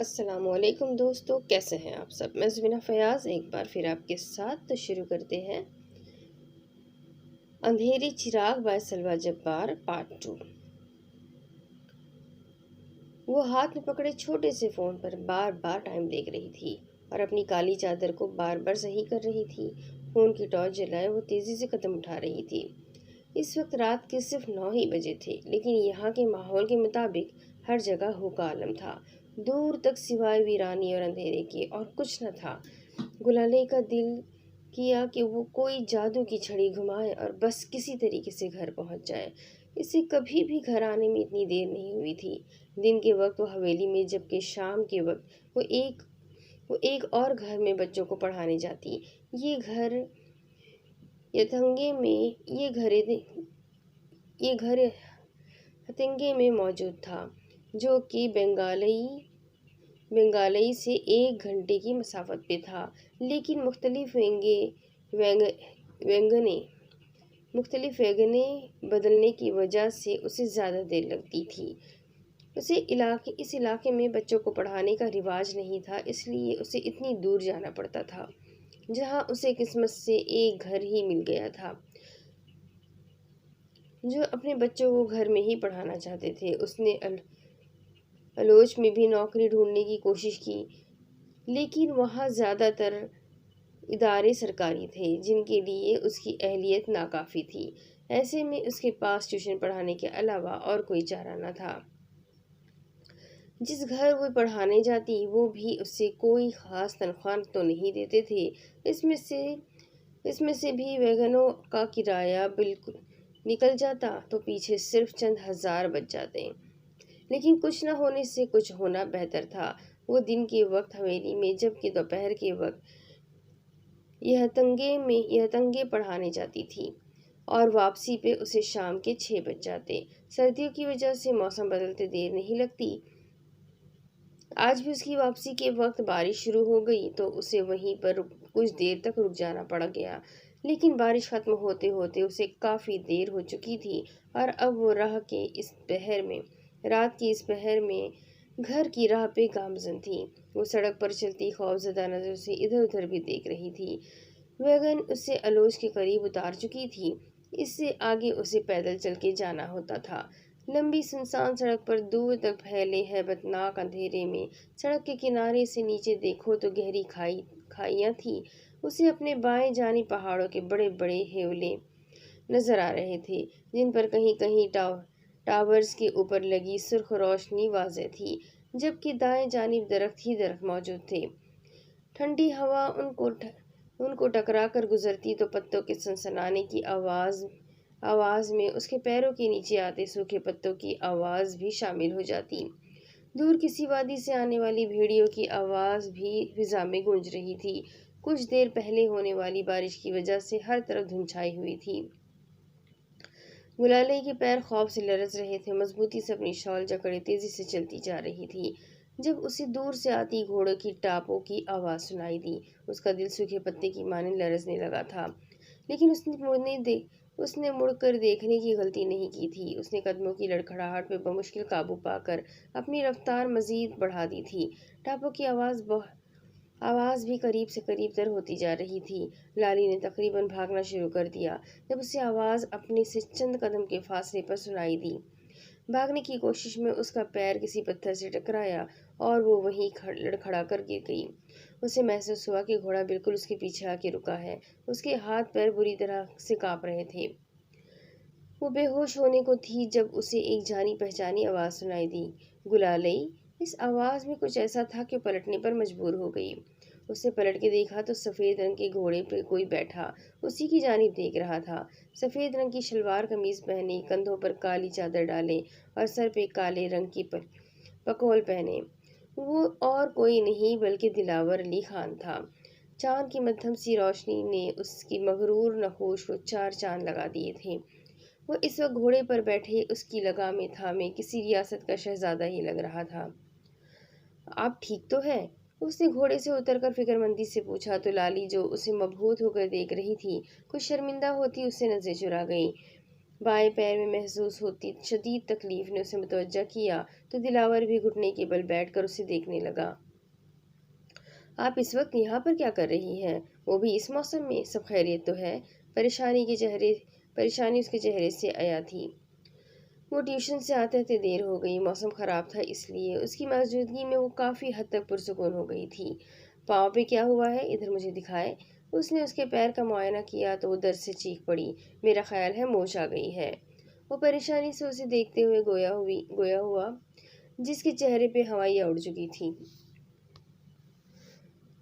السلام علیکم دوستو، کیسے ہیں آپ سب؟ میں زبینہ فیاض ایک بار پھر آپ کے ساتھ تو شروع کرتے ہیں اندھیری چراغ بائی سلویٰ جبار پارٹ 2۔ وہ ہاتھ میں پکڑے چھوٹے سے فون پر بار بار ٹائم دیکھ رہی تھی اور اپنی کالی چادر کو بار بار صحیح کر رہی تھی۔ فون کی ٹارچ جلائے وہ تیزی سے قدم اٹھا رہی تھی۔ اس وقت رات کے صرف 9 ہی بجے تھے، لیکن یہاں کے ماحول کے مطابق ہر جگہ ہو کا عالم تھا۔ دور تک سوائے ویرانی اور اندھیرے کے اور کچھ نہ تھا۔ گلالئی کا دل کیا کہ وہ کوئی جادو کی چھڑی گھمائے اور بس کسی طریقے سے گھر پہنچ جائے۔ اسے کبھی بھی گھر آنے میں اتنی دیر نہیں ہوئی تھی۔ دن کے وقت وہ حویلی میں، جبکہ شام کے وقت وہ ایک اور گھر میں بچوں کو پڑھانے جاتی۔ یہ گھر ہتھنگے میں موجود تھا، جو کہ بنگالئی سے 1 گھنٹے کی مسافت پہ تھا، لیکن مختلف ویگنیں بدلنے کی وجہ سے اسے زیادہ دیر لگتی تھی۔ اس علاقے میں بچوں کو پڑھانے کا رواج نہیں تھا، اس لیے اسے اتنی دور جانا پڑتا تھا، جہاں اسے قسمت سے ایک گھر ہی مل گیا تھا جو اپنے بچوں کو گھر میں ہی پڑھانا چاہتے تھے۔ اس نے الوچ میں بھی نوکری ڈھونڈنے کی کوشش کی، لیکن وہاں زیادہ تر ادارے سرکاری تھے جن کے لیے اس کی اہلیت ناکافی تھی۔ ایسے میں اس کے پاس ٹیوشن پڑھانے کے علاوہ اور کوئی چارہ نہ تھا۔ جس گھر وہ پڑھانے جاتی، وہ بھی اسے کوئی خاص تنخواہ تو نہیں دیتے تھے۔ اس میں سے بھی ویگنوں کا کرایہ بالکل نکل جاتا تو پیچھے صرف چند ہزار بچ جاتے۔ لیکن کچھ نہ ہونے سے کچھ ہونا بہتر تھا۔ وہ دن کے وقت حویلی میں، جبکہ دوپہر کے وقت ہتھنگے پڑھانے جاتی تھی، اور واپسی پہ اسے شام کے 6 بج جاتے۔ سردیوں کی وجہ سے موسم بدلتے دیر نہیں لگتی۔ آج بھی اس کی واپسی کے وقت بارش شروع ہو گئی تو اسے وہیں پر کچھ دیر تک رک جانا پڑ گیا، لیکن بارش ختم ہوتے ہوتے اسے کافی دیر ہو چکی تھی، اور اب وہ رات کے اس پہر میں گھر کی راہ پہ گامزن تھی۔ وہ سڑک پر چلتی خوفزدہ نظر سے ادھر ادھر بھی دیکھ رہی تھی۔ ویگن اسے الوچ کے قریب اتار چکی تھی۔ اس سے آگے اسے پیدل چل کے جانا ہوتا تھا۔ لمبی سنسان سڑک پر دور تک پھیلے ہیبت ناک اندھیرے میں سڑک کے کنارے سے نیچے دیکھو تو گہری کھائیاں تھیں۔ اسے اپنے بائیں جانب پہاڑوں کے بڑے بڑے حیولے نظر آ رہے تھے، جن پر کہیں کہیں ٹاورز کے اوپر لگی سرخ روشنی واضح تھی، جبکہ دائیں جانب درخت ہی درخت موجود تھے۔ ٹھنڈی ہوا ان کو ٹکرا کر گزرتی تو پتوں کے سنسنانے کی آواز میں اس کے پیروں کے نیچے آتے سوکھے پتوں کی آواز بھی شامل ہو جاتی۔ دور کسی وادی سے آنے والی بھیڑیوں کی آواز بھی فضا میں گونج رہی تھی۔ کچھ دیر پہلے ہونے والی بارش کی وجہ سے ہر طرف دھند چھائی ہوئی تھی۔ گلالئی کے پیر خوف سے لرز رہے تھے، مضبوطی سے اپنی شال جکڑے تیزی سے چلتی جا رہی تھی۔ جب اسے دور سے آتی گھوڑوں کی ٹاپوں کی آواز سنائی دی، اس کا دل سوکھے پتے کی مانند لرزنے لگا تھا، لیکن اس نے مڑ کر دیکھنے کی غلطی نہیں کی تھی۔ اس نے قدموں کی لڑکھڑاہٹ پہ بمشکل قابو پا کر اپنی رفتار مزید بڑھا دی تھی۔ ٹاپوں کی آواز بھی قریب سے قریب تر ہوتی جا رہی تھی۔ لالی نے تقریباً بھاگنا شروع کر دیا جب اسے آواز اپنے سے چند قدم کے فاصلے پر سنائی دی۔ بھاگنے کی کوشش میں اس کا پیر کسی پتھر سے ٹکرایا اور وہ وہیں لڑکھڑا کر گر گئی۔ اسے محسوس ہوا کہ گھوڑا بالکل اس کے پیچھے آ کے رکا ہے۔ اس کے ہاتھ پیر بری طرح سے کانپ رہے تھے۔ وہ بے ہوش ہونے کو تھی جب اسے ایک جانی پہچانی آواز سنائی دی، "گلالئی!" اس آواز میں کچھ ایسا تھا کہ پلٹنے پر مجبور ہو گئی۔ اس نے پلٹ کے دیکھا تو سفید رنگ کے گھوڑے پہ کوئی بیٹھا اسی کی جانب دیکھ رہا تھا۔ سفید رنگ کی شلوار قمیض پہنے، کندھوں پر کالی چادر ڈالے اور سر پہ کالے رنگ کی پکول پہنے، وہ اور کوئی نہیں بلکہ دلاور علی خان تھا۔ چاند کی مدھم سی روشنی نے اس کی مغرور نقوش کو 4 چاند لگا دیے تھے۔ وہ اس وقت گھوڑے پر بیٹھے اس کی لگامیں تھامے کسی ریاست کا شہزادہ ہی لگ رہا تھا۔ "آپ ٹھیک تو ہیں؟" اس نے گھوڑے سے اتر کر فکرمندی سے پوچھا تو لالی، جو اسے مبہوت ہو کر دیکھ رہی تھی، کچھ شرمندہ ہوتی اس سے نظریں چرا گئی۔ بائیں پیر میں محسوس ہوتی شدید تکلیف نے اسے متوجہ کیا تو دلاور بھی گھٹنے کے بل بیٹھ کر اسے دیکھنے لگا۔ آپ اس وقت یہاں پر کیا کر رہی ہیں؟ وہ بھی اس موسم میں؟ سب خیریت تو ہے؟ پریشانی اس کے چہرے سے آیا تھی۔ وہ ٹیوشن سے آتے آتے دیر ہو گئی، موسم خراب تھا اس لیے اس کی موجودگی میں وہ کافی حد تک پرسکون ہو گئی تھی۔ پاؤں پہ کیا ہوا ہے؟ ادھر مجھے دکھائے۔ اس نے اس کے پیر کا معائنہ کیا تو وہ درد سے چیخ پڑی۔ میرا خیال ہے موچ آ گئی ہے۔ وہ پریشانی سے اسے دیکھتے ہوئے گویا ہوا جس کے چہرے پہ ہوائیاں اڑ چکی تھی۔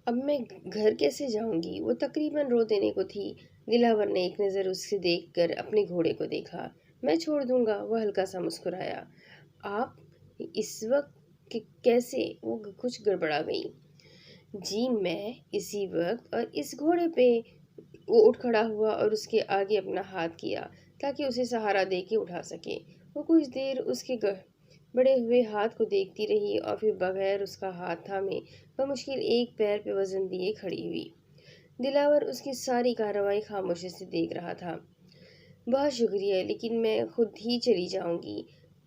اب میں گھر کیسے جاؤں گی؟ وہ تقریباً رو دینے کو تھی۔ دلاور نے ایک نظر اس سے دیکھ کر اپنے گھوڑے کو دیکھا۔ میں چھوڑ دوں گا، وہ ہلکا سا مسکرایا۔ آپ اس وقت کیسے؟ وہ کچھ گڑبڑا گئی۔ جی میں اسی وقت اور اس گھوڑے پہ۔ وہ اٹھ کھڑا ہوا اور اس کے آگے اپنا ہاتھ کیا تاکہ اسے سہارا دے کے اٹھا سکے۔ وہ کچھ دیر اس کے بڑے ہوئے ہاتھ کو دیکھتی رہی اور پھر بغیر اس کا ہاتھ تھامے بمشکل ایک پیر پہ وزن دیے کھڑی ہوئی۔ دلاور اس کی ساری کارروائی خاموشی سے دیکھ رہا تھا۔ بہت شکریہ، لیکن میں خود ہی چلی جاؤں گی،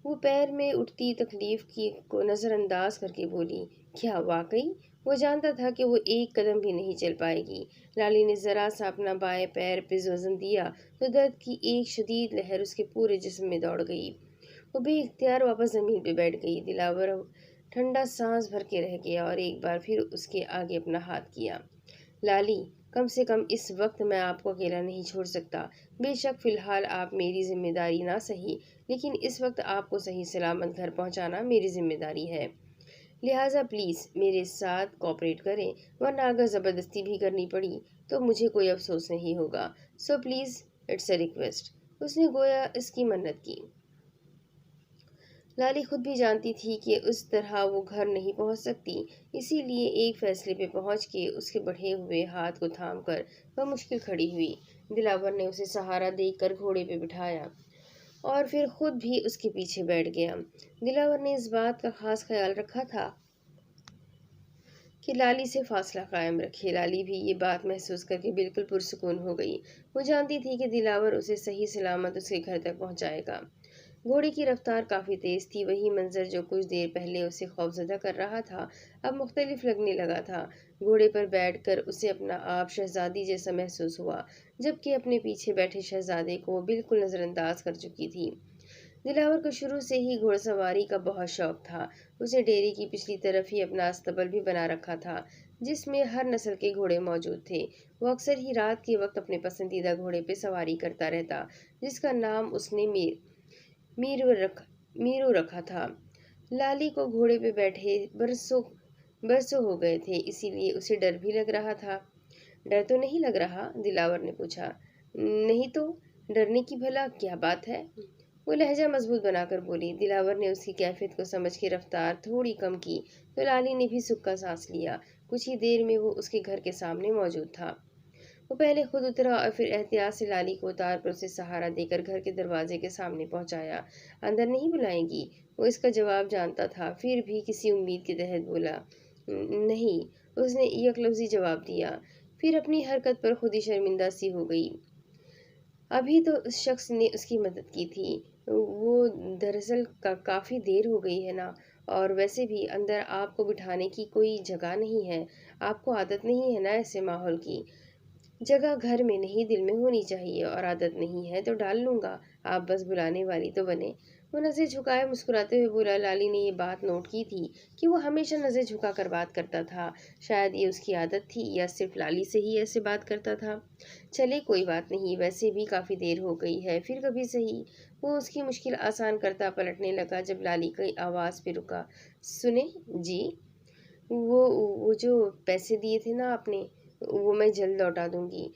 وہ پیر میں اٹھتی تکلیف کو نظر انداز کر کے بولی۔ کیا واقعی؟ وہ جانتا تھا کہ وہ ایک قدم بھی نہیں چل پائے گی۔ لالی نے ذرا سا اپنا بائیں پیر پہ وزن دیا تو درد کی ایک شدید لہر اس کے پورے جسم میں دوڑ گئی۔ وہ بے اختیار واپس زمین پہ بیٹھ گئی۔ دلاور ٹھنڈا سانس بھر کے رہ گیا اور ایک بار پھر اس کے آگے اپنا ہاتھ کیا۔ لالی، کم سے کم اس وقت میں آپ کو اکیلا نہیں چھوڑ سکتا۔ بے شک فی الحال آپ میری ذمہ داری نہ سہی، لیکن اس وقت آپ کو صحیح سلامت گھر پہنچانا میری ذمہ داری ہے۔ لہٰذا پلیز میرے ساتھ کوآپریٹ کریں، ورنہ اگر زبردستی بھی کرنی پڑی تو مجھے کوئی افسوس نہیں ہوگا۔ So please it's a request. اس نے گویا اس کی منت کی۔ لالی خود بھی جانتی تھی کہ اس طرح وہ گھر نہیں پہنچ سکتی، اسی لیے ایک فیصلے پہ پہنچ کے اس کے بڑھے ہوئے ہاتھ کو تھام کر وہ مشکل کھڑی ہوئی۔ دلاور نے اسے سہارا دے کر گھوڑے پہ بٹھایا اور پھر خود بھی اس کے پیچھے بیٹھ گیا۔ دلاور نے اس بات کا خاص خیال رکھا تھا کہ لالی سے فاصلہ قائم رکھے۔ لالی بھی یہ بات محسوس کر کے بالکل پرسکون ہو گئی۔ وہ جانتی تھی کہ دلاور اسے صحیح سلامت اس کے گھر تک پہنچائے گا۔ گھوڑے کی رفتار کافی تیز تھی۔ وہی منظر جو کچھ دیر پہلے اسے خوفزدہ کر رہا تھا اب مختلف لگنے لگا تھا۔ گھوڑے پر بیٹھ کر اسے اپنا آپ شہزادی جیسا محسوس ہوا، جبکہ اپنے پیچھے بیٹھے شہزادے کو وہ بالکل نظر انداز کر چکی تھی۔ دلاور کو شروع سے ہی گھوڑ سواری کا بہت شوق تھا۔ اسے ڈیری کی پچھلی طرف ہی اپنا استبل بھی بنا رکھا تھا جس میں ہر نسل کے گھوڑے موجود تھے۔ وہ اکثر ہی رات کے وقت اپنے پسندیدہ گھوڑے پہ سواری کرتا رہتا، جس کا نام اس نے میرو رکھا تھا۔ لالی کو گھوڑے پہ بیٹھے برسوں ہو گئے تھے، اسی لیے اسے ڈر بھی لگ رہا تھا۔ ڈر تو نہیں لگ رہا؟ دلاور نے پوچھا۔ نہیں تو ڈرنے کی بھلا کیا بات ہے؟ وہ لہجہ مضبوط بنا کر بولی۔ دلاور نے اس کی کیفیت کو سمجھ کے رفتار تھوڑی کم کی تو لالی نے بھی سکا سانس لیا۔ کچھ ہی دیر میں وہ اس کے گھر کے سامنے موجود تھا۔ وہ پہلے خود اترا اور پھر احتیاط سے لالی کو اتار کر اسے سہارا دے کر گھر کے دروازے کے سامنے پہنچایا۔ اندر نہیں بلائیں گی؟ وہ اس کا جواب جانتا تھا، پھر بھی کسی امید کے تحت بولا۔ نہیں، اس نے یک لفظی جواب دیا، پھر اپنی حرکت پر خود ہی شرمندہ سی ہو گئی۔ ابھی تو اس شخص نے اس کی مدد کی تھی۔ وہ دراصل کافی دیر ہو گئی ہے نا، اور ویسے بھی اندر آپ کو بٹھانے کی کوئی جگہ نہیں ہے۔ آپ کو عادت نہیں ہے نا ایسے ماحول کی؟ جگہ گھر میں نہیں دل میں ہونی چاہیے، اور عادت نہیں ہے تو ڈال لوں گا، آپ بس بلانے والی تو بنے۔ وہ نظر جھکائے مسکراتے ہوئے بولا۔ لالی نے یہ بات نوٹ کی تھی کہ وہ ہمیشہ نظر جھکا کر بات کرتا تھا۔ شاید یہ اس کی عادت تھی یا صرف لالی سے ہی ایسے بات کرتا تھا۔ چلے کوئی بات نہیں، ویسے بھی کافی دیر ہو گئی ہے، پھر کبھی سہی۔ وہ اس کی مشکل آسان کرتا پلٹنے لگا جب لالی کی آواز پہ رکا۔ سنیں جی، وہ جو پیسے دیے تھے نا آپ نے، وہ میں جلد لوٹا دوں گی،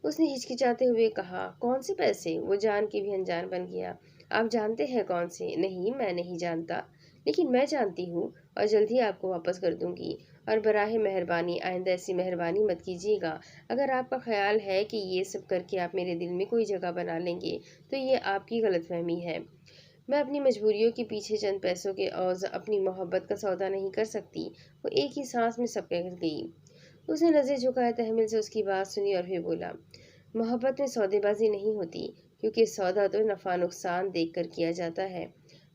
اس نے ہچکچاتے ہوئے کہا۔ کون سے پیسے؟ وہ جان کے بھی انجان بن گیا۔ آپ جانتے ہیں کون سے؟ نہیں، میں نہیں جانتا، لیکن میں جانتی ہوں اور جلد ہی آپ کو واپس کر دوں گی، اور براہ مہربانی آئندہ ایسی مہربانی مت کیجیے گا۔ اگر آپ کا خیال ہے کہ یہ سب کر کے آپ میرے دل میں کوئی جگہ بنا لیں گے تو یہ آپ کی غلط فہمی ہے۔ میں اپنی مجبوریوں کے پیچھے چند پیسوں کے عوض اپنی محبت کا سودا نہیں کر سکتی۔ وہ ایک ہی سانس میں سب کہہ گئی۔ اس نے نظر جھکائے تحمل سے اس کی بات سنی اور پھر بولا۔ محبت میں سودے بازی نہیں ہوتی، کیونکہ سودا تو نفع نقصان دیکھ کر کیا جاتا ہے۔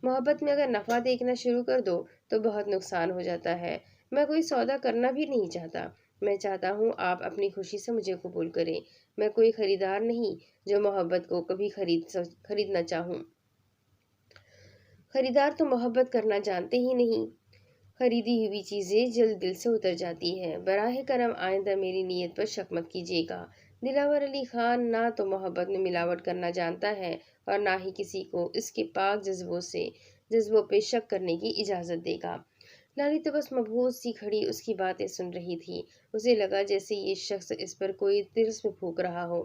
محبت میں اگر نفع دیکھنا شروع کر دو تو بہت نقصان ہو جاتا ہے۔ میں کوئی سودا کرنا بھی نہیں چاہتا۔ میں چاہتا ہوں آپ اپنی خوشی سے مجھے قبول کریں۔ میں کوئی خریدار نہیں جو محبت کو کبھی خریدنا چاہوں۔ خریدار تو محبت کرنا جانتے ہی نہیں۔ خریدی ہوئی چیزیں جلد دل سے اتر جاتی ہیں۔ براہ کرم آئندہ میری نیت پر شک مت کیجیے گا۔ دلاور علی خان نہ تو محبت میں ملاوٹ کرنا جانتا ہے اور نہ ہی کسی کو اس کے پاک جذبوں پہ شک کرنے کی اجازت دے گا۔ لالی تو بس مبہوت سی کھڑی اس کی باتیں سن رہی تھی۔ اسے لگا جیسے یہ شخص اس پر کوئی طرز میں پھونک رہا ہو۔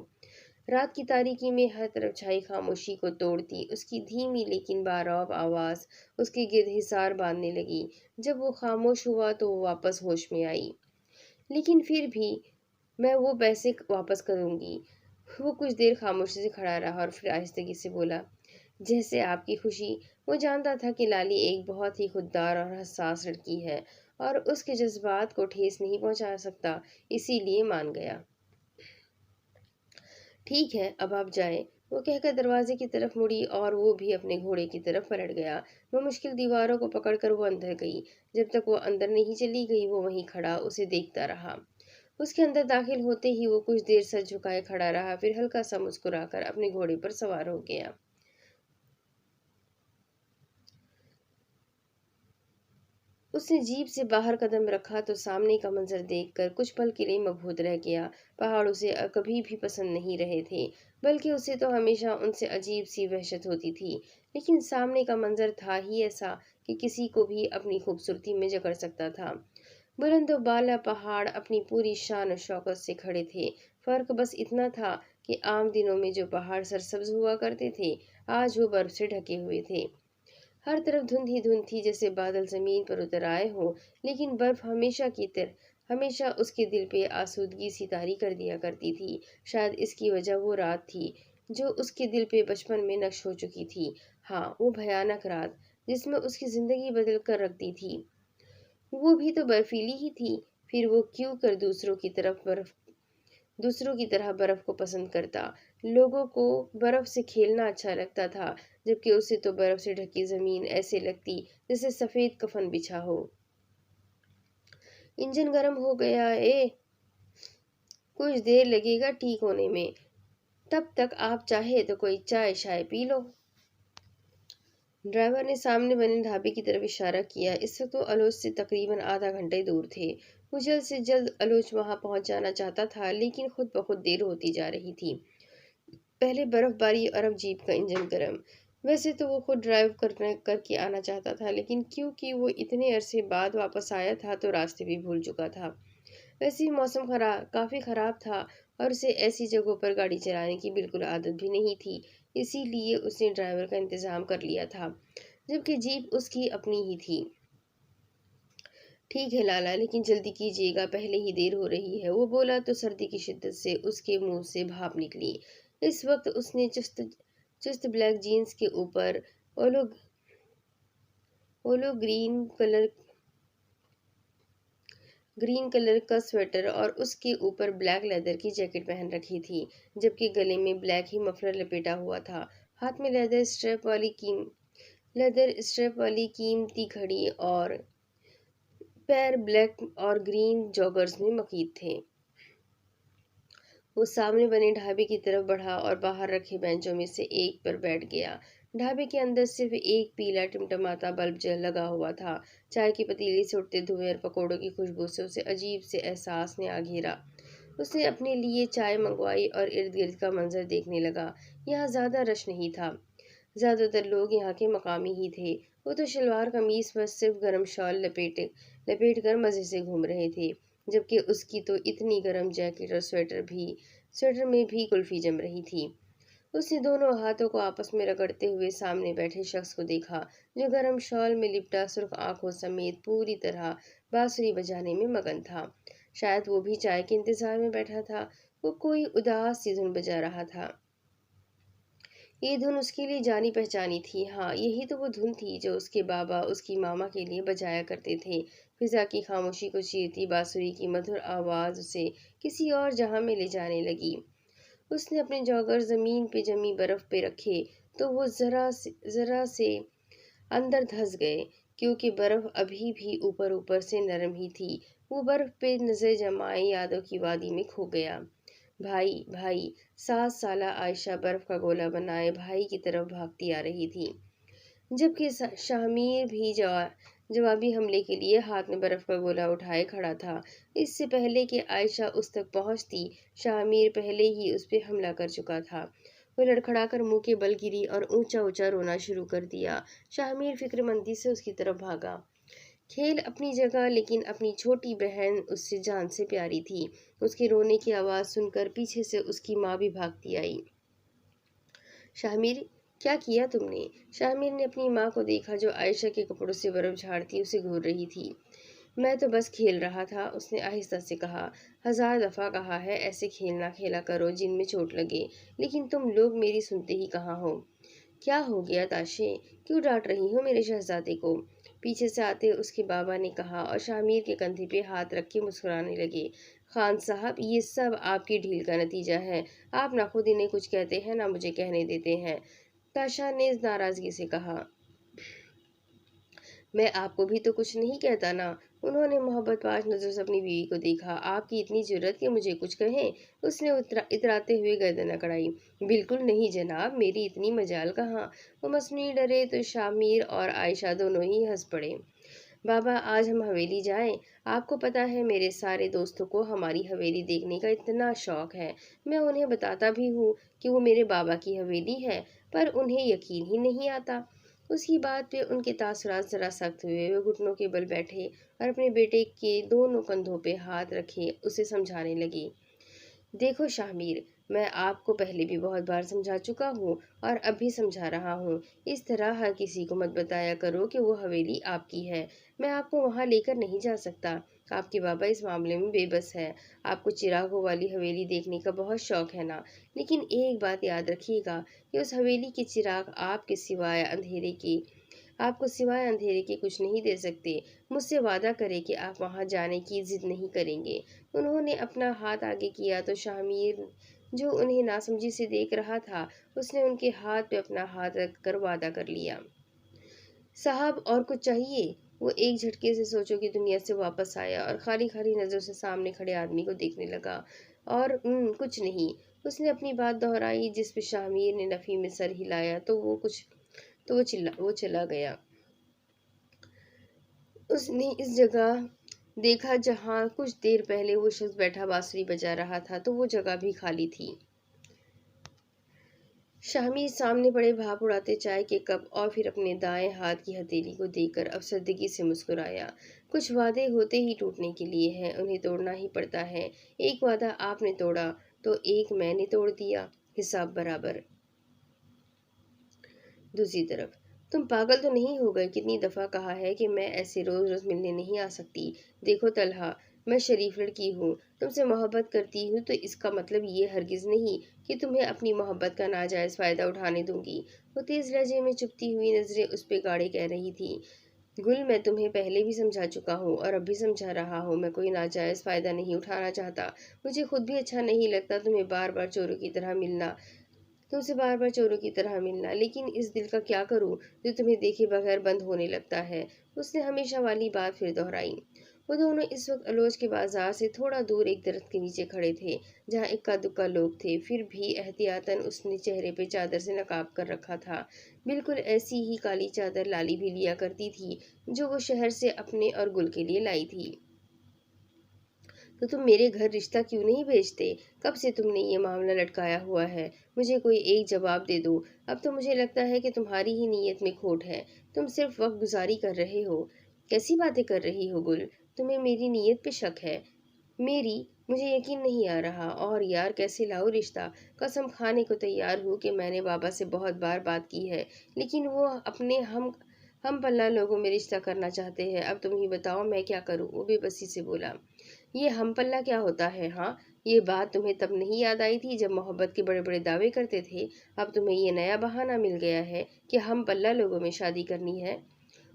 رات کی تاریکی میں ہر طرف چھائی خاموشی کو توڑتی اس کی دھیمی لیکن بارعب آواز اس کے گرد حصار باندھنے لگی۔ جب وہ خاموش ہوا تو وہ واپس ہوش میں آئی۔ لیکن پھر بھی میں وہ پیسے واپس کروں گی۔ وہ کچھ دیر خاموشی سے کھڑا رہا اور پھر آہستگی سے بولا، جیسے آپ کی خوشی۔ وہ جانتا تھا کہ لالی ایک بہت ہی خوددار اور حساس لڑکی ہے اور اس کے جذبات کو ٹھیس نہیں پہنچا سکتا، اسی لیے مان گیا۔ ٹھیک ہے، اب آپ جائیں، وہ کہہ کر دروازے کی طرف مڑی اور وہ بھی اپنے گھوڑے کی طرف پلٹ گیا۔ وہ مشکل دیواروں کو پکڑ کر وہ اندر گئی۔ جب تک وہ اندر نہیں چلی گئی وہ وہیں کھڑا اسے دیکھتا رہا۔ اس کے اندر داخل ہوتے ہی وہ کچھ دیر سر جھکائے کھڑا رہا، پھر ہلکا سا مسکرا کر اپنے گھوڑے پر سوار ہو گیا۔ اس نے جیپ سے باہر قدم رکھا تو سامنے کا منظر دیکھ کر کچھ پل کے لیے مبہوت رہ گیا۔ پہاڑ اسے کبھی بھی پسند نہیں رہے تھے، بلکہ اسے تو ہمیشہ ان سے عجیب سی وحشت ہوتی تھی، لیکن سامنے کا منظر تھا ہی ایسا کہ کسی کو بھی اپنی خوبصورتی میں جکڑ سکتا تھا۔ بلند و بالا پہاڑ اپنی پوری شان و شوکت سے کھڑے تھے۔ فرق بس اتنا تھا کہ عام دنوں میں جو پہاڑ سرسبز ہوا کرتے تھے آج وہ برف سے ڈھکے ہوئے تھے۔ ہر طرف دھند ہی دھند تھی، جیسے بادل زمین پر اتر آئے ہوں، لیکن برف ہمیشہ اس کے دل پہ آسودگی سی طاری کر دیا کرتی تھی۔ شاید اس کی وجہ وہ رات تھی جو اس کے دل پہ بچپن میں نقش ہو چکی تھی۔ ہاں، وہ بھیانک رات جس میں اس کی زندگی بدل کر رکھ دی تھی۔ وہ بھی تو برفیلی ہی تھی، پھر وہ کیوں کر دوسروں کی طرح برف کو پسند کرتا۔ لوگوں کو برف سے کھیلنا اچھا لگتا تھا، جبکہ اسے تو برف سے ڈھکی زمین ایسے لگتی جیسے سفید کفن بچھا ہو۔ انجن گرم ہو گیا ہے، کچھ دیر لگے گا ٹھیک ہونے میں، تب تک آپ چاہے تو کوئی چائے شائے پی لو۔ ڈرائیور نے سامنے بنے ڈھابے کی طرف اشارہ کیا۔ اس وقت وہ الوچ سے تقریباً آدھا گھنٹے دور تھے۔ وہ جلد سے جلد الوچ وہاں پہنچ جانا چاہتا تھا، لیکن خود بخود دیر ہوتی جا رہی تھی۔ پہلے برف باری اور اب جیپ کا انجن گرم۔ ویسے تو وہ خود ڈرائیو کر کے آنا چاہتا تھا، لیکن کیونکہ وہ اتنے عرصے بعد واپس آیا تھا تو راستے بھی بھول چکا تھا۔ ویسے ہی موسم کافی خراب تھا اور اسے ایسی جگہوں پر گاڑی چلانے کی بالکل عادت بھی نہیں تھی، اسی لیے اس نے ڈرائیور کا انتظام کر لیا تھا، جبکہ جیپ اس کی اپنی ہی تھی۔ ٹھیک ہے لالا، لیکن جلدی کیجیے گا، پہلے ہی دیر ہو رہی ہے، وہ بولا تو سردی کی شدت سے اس کے منہ سے بھاپ نکلی۔ اس وقت اس نے چست بلیک جینز کے اوپر اولو گرین کلر کا سویٹر اور اس کے اوپر بلیک لیدر کی جیکٹ پہن رکھی تھی، جبکہ گلے میں بلیک ہی مفلر لپیٹا ہوا تھا۔ ہاتھ میں لیدر اسٹریپ والی قیمتی گھڑی اور پیر بلیک اور گرین جوگرز میں مقید تھے۔ وہ سامنے بنے ڈھابے کی طرف بڑھا اور باہر رکھے بینچوں میں سے ایک پر بیٹھ گیا۔ ڈھابے کے اندر صرف ایک پیلا ٹمٹماتا بلب لگا ہوا تھا۔ چائے کے پتیلے سے اٹھتے دھوئیں اور پکوڑوں کی خوشبو سے اسے عجیب سے احساس نے آ گھیرا۔ اس نے اپنے لیے چائے منگوائی اور ارد گرد کا منظر دیکھنے لگا۔ یہاں زیادہ رش نہیں تھا، زیادہ تر لوگ یہاں کے مقامی ہی تھے۔ وہ تو شلوار قمیص پر صرف گرم شال لپیٹ کر مزے سے گھوم رہے تھے، جبکہ اس کی تو اتنی گرم جیکٹ اور سویٹر میں بھی کلفی جم رہی تھی۔ اس نے دونوں ہاتھوں کو آپس میں رگڑتے ہوئے سامنے بیٹھے شخص کو دیکھا، جو گرم شال میں لپٹا سرخ آنکھوں سمیت پوری طرح بانسری بجانے میں مگن تھا۔ شاید وہ بھی چائے کے انتظار میں بیٹھا تھا۔ وہ کوئی اداس سی دھن بجا رہا تھا۔ یہ دھن اس کے لیے جانی پہچانی تھی۔ ہاں، یہی تو وہ دھن تھی جو اس کے بابا اس کی ماما کے لیے بجایا کرتے تھے۔ فضا کی خاموشی کو چیرتی بانسری کی مدھر آواز اسے کسی اور جہاں میں لے جانے لگی۔ اس نے اپنے جوگر زمین پہ جمی برف پہ رکھے تو وہ ذرا سے اندر دھس گئے، کیونکہ برف ابھی بھی اوپر اوپر سے نرم ہی تھی۔ وہ برف پہ نظر جمائے یادوں کی وادی میں کھو گیا۔ بھائی بھائی 7 سالہ عائشہ برف کا گولا بنائے بھائی کی طرف بھاگتی آ رہی تھی، جبکہ شاہ بھی جوابی حملے کے لیے ہاتھ میں برف کا گولا اٹھائے کھڑا تھا۔ اس سے پہلے کہ عائشہ اس تک پہنچتی، شاہ پہلے ہی اس پہ حملہ کر چکا تھا۔ وہ لڑکھڑا کر منہ کے بل گری اور اونچا اونچا رونا شروع کر دیا۔ شاہ فکر مندی سے اس کی طرف بھاگا۔ کھیل اپنی جگہ، لیکن اپنی چھوٹی بہن اس سے جان سے پیاری تھی۔ اس کے رونے کی آواز سن کر پیچھے سے اس کی ماں بھی بھاگتی آئی۔ شاہ کیا کیا تم نے؟ شاہ نے اپنی ماں کو دیکھا جو عائشہ کے کپڑوں سے برف جھاڑتی اسے گھور رہی تھی۔ میں تو بس کھیل رہا تھا، اس نے آہستہ سے کہا۔ 1000 دفعہ کہا ہے ایسے کھیل نہ کھیلا کرو جن میں چوٹ لگے، لیکن تم لوگ میری سنتے ہی کہاں ہو۔ کیا ہو گیا تاشے؟ کیوں ڈانٹ رہی ہو میرے شہزادے کو؟ پیچھے سے آتے اس کے بابا نے کہا اور شاہ کے کندھے پہ ہاتھ رکھ کے مسکرانے لگے۔ خان صاحب، یہ سب آپ کی ڈھیل کا نتیجہ ہے۔ آپ نہ خود انہیں کچھ کہتے ہیں نہ مجھے کہنے دیتے ہیں۔ تاشا نے ناراضگی سے کہا۔ میں آپ کو بھی تو کچھ نہیں کہتا نا۔ انہوں نے محبت پاش نظر سے اپنی بیوی کو دیکھا۔ آپ کی اتنی جرأت کہ مجھے کچھ کہیں؟ اس نے اتراتے ہوئے گردن اکڑائی۔ بالکل نہیں جناب، میری اتنی مجال کہاں۔ وہ مصنوعی ڈرے تو شاہ اور عائشہ دونوں ہی ہنس پڑے۔ بابا، آج ہم حویلی جائیں؟ آپ کو پتا ہے میرے سارے دوستوں کو ہماری حویلی دیکھنے کا اتنا شوق ہے۔ میں انہیں بتاتا بھی ہوں کہ وہ میرے بابا کی حویلی ہے، پر انہیں یقین ہی نہیں آتا۔ اس کی بات پہ ان کے تاثرات ذرا سخت ہوئے۔ وہ گھٹنوں کے بل بیٹھے اور اپنے بیٹے کے دونوں کندھوں پہ ہاتھ رکھے اسے سمجھانے لگے۔ دیکھو شاہ میں آپ کو پہلے بھی بہت بار سمجھا چکا ہوں اور اب بھی سمجھا رہا ہوں، اس طرح ہر کسی کو مت بتایا کرو کہ وہ حویلی آپ کی ہے۔ میں آپ کو وہاں لے کر نہیں جا سکتا۔ آپ کے بابا اس معاملے میں بے بس ہے۔ آپ کو چراغوں والی حویلی دیکھنے کا بہت شوق ہے نا، لیکن ایک بات یاد رکھیے گا کہ اس حویلی کے چراغ آپ کو سوائے اندھیرے کے کچھ نہیں دے سکتے۔ مجھ سے وعدہ کرے کہ آپ وہاں جانے کی ضد نہیں کریں گے۔ انہوں نے اپنا ہاتھ آگے کیا تو شاہ جو انہیں ناسمجھی سے دیکھ رہا تھا، اس نے ان کے ہاتھ پہ اپنا ہاتھ رکھ کر وعدہ کر لیا۔ صاحب، اور کچھ چاہیے؟ وہ ایک جھٹکے سے سوچوں کی دنیا سے واپس آیا اور خالی خالی نظروں سے سامنے کھڑے آدمی کو دیکھنے لگا۔ اور کچھ نہیں، اس نے اپنی بات دہرائی، جس پہ شاہ نے نفی میں سر ہلایا تو وہ چلا گیا۔ اس نے اس جگہ دیکھا جہاں کچھ دیر پہلے وہ شخص بیٹھا بانسری بجا رہا تھا، تو وہ جگہ بھی خالی تھی۔ شاہ سامنے پڑے بھاپ اڑاتے چائے کے کپ اور پھر اپنے دائیں ہاتھ کی ہتھیلی کو دیکھ کر افسردگی سے مسکرایا۔ کچھ وعدے ہوتے ہی ٹوٹنے کے لیے ہیں، انہیں توڑنا ہی پڑتا ہے۔ ایک وعدہ آپ نے توڑا تو ایک میں نے توڑ دیا، حساب برابر۔ دوسری طرف، تم پاگل تو نہیں ہو گئے؟ کتنی دفعہ کہا ہے کہ میں ایسے روز روز ملنے نہیں آ سکتی۔ دیکھو طلحہ، میں شریف لڑکی ہوں، تم سے محبت کرتی ہوں، تو اس کا مطلب یہ ہرگز نہیں کہ تمہیں اپنی محبت کا ناجائز فائدہ اٹھانے دوں گی۔ وہ تیز لہجے میں چپتی ہوئی نظریں اس پہ گاڑے کہہ رہی تھی۔ گل، میں تمہیں پہلے بھی سمجھا چکا ہوں اور اب بھی سمجھا رہا ہوں، میں کوئی ناجائز فائدہ نہیں اٹھانا چاہتا۔ مجھے خود بھی اچھا نہیں لگتا تم سے بار بار چوروں کی طرح ملنا، لیکن اس دل کا کیا کروں جو تمہیں دیکھے بغیر بند ہونے لگتا ہے۔ اس نے ہمیشہ والی بات پھر دہرائی۔ وہ دونوں اس وقت الوچ کے بازار سے تھوڑا دور ایک درخت کے نیچے کھڑے تھے، جہاں اکا دکا لوگ تھے، پھر بھی احتیاطاً اس نے چہرے پہ چادر سے نقاب کر رکھا تھا۔ بالکل ایسی ہی کالی چادر لالی بھی لیا کرتی تھی جو وہ شہر سے اپنے اور گل کے لیے لائی تھی۔ تو تم میرے گھر رشتہ کیوں نہیں بھیجتے؟ کب سے تم نے یہ معاملہ لٹکایا ہوا ہے؟ مجھے کوئی ایک جواب دے دو۔ اب تو مجھے لگتا ہے کہ تمہاری ہی نیت میں کھوٹ ہے، تم صرف وقت گزاری کر رہے ہو۔ کیسی باتیں کر رہی ہو گل؟ تمہیں میری نیت پہ شک ہے؟ مجھے یقین نہیں آ رہا۔ اور یار، کیسے لاؤ رشتہ؟ قسم کھانے کو تیار ہوں کہ میں نے بابا سے بہت بار بات کی ہے، لیکن وہ اپنے ہم پلہ لوگوں میں رشتہ کرنا چاہتے ہیں۔ اب تم ہی بتاؤ میں کیا کروں؟ وہ بے بسی سے بولا۔ یہ ہم پلہ کیا ہوتا ہے؟ ہاں، یہ بات تمہیں تب نہیں یاد آئی تھی جب محبت کے بڑے بڑے دعوے کرتے تھے؟ اب تمہیں یہ نیا بہانہ مل گیا ہے کہ ہم پلہ لوگوں میں شادی کرنی ہے؟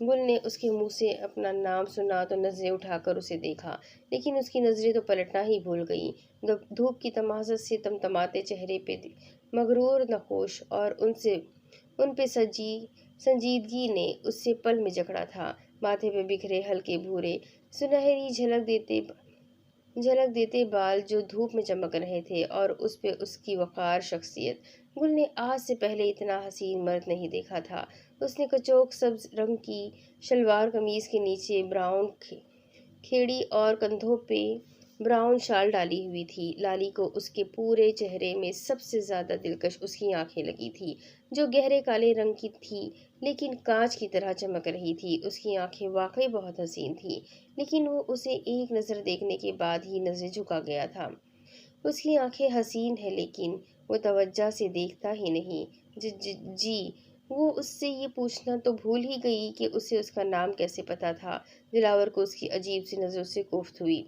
گل نے اس کے منہ سے اپنا نام سنا تو نظریں اٹھا کر اسے دیکھا، لیکن اس کی نظریں تو پلٹنا ہی بھول گئیں۔ دھوپ کی تمازت سے تمتماتے چہرے پہ مغرور نقوش اور ان پہ سنجیدگی نے اس سے پل میں جکڑا تھا۔ ماتھے پہ بکھرے ہلکے بھورے سنہری جھلک دیتے بال جو دھوپ میں چمک رہے تھے، اور اس پہ اس کی وقار شخصیت۔ گل نے آج سے پہلے اتنا حسین مرد نہیں دیکھا تھا۔ اس نے کچوک سبز رنگ کی شلوار قمیض کے نیچے براؤن کھیڑی اور کندھوں پہ براؤن شال ڈالی ہوئی تھی۔ لالی کو اس کے پورے چہرے میں سب سے زیادہ دلکش اس کی آنکھیں لگی تھی، جو گہرے کالے رنگ کی تھی لیکن کانچ کی طرح چمک رہی تھی۔ اس کی آنکھیں واقعی بہت حسین تھیں، لیکن وہ اسے ایک نظر دیکھنے کے بعد ہی نظریں جھکا گیا تھا۔ اس کی آنکھیں حسین ہیں لیکن وہ توجہ سے دیکھتا ہی نہیں۔ جی وہ اس سے یہ پوچھنا تو بھول ہی گئی کہ اسے اس کا نام کیسے پتا تھا۔ دلاور کو اس کی عجیب سی نظروں سے کوفت ہوئی۔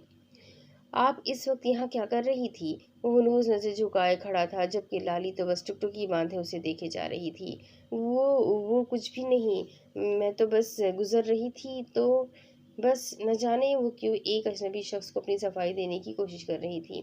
آپ اس وقت یہاں کیا کر رہی تھی؟ وہ ہنوز نظر جھکائے کھڑا تھا، جبکہ لالی تو بس ٹکٹکی باندھے اسے دیکھے جا رہی تھی۔ وہ کچھ بھی نہیں، میں تو بس گزر رہی تھی تو بس نہ جانے وہ کیوں ایک اجنبی شخص کو اپنی صفائی دینے کی کوشش کر رہی تھی۔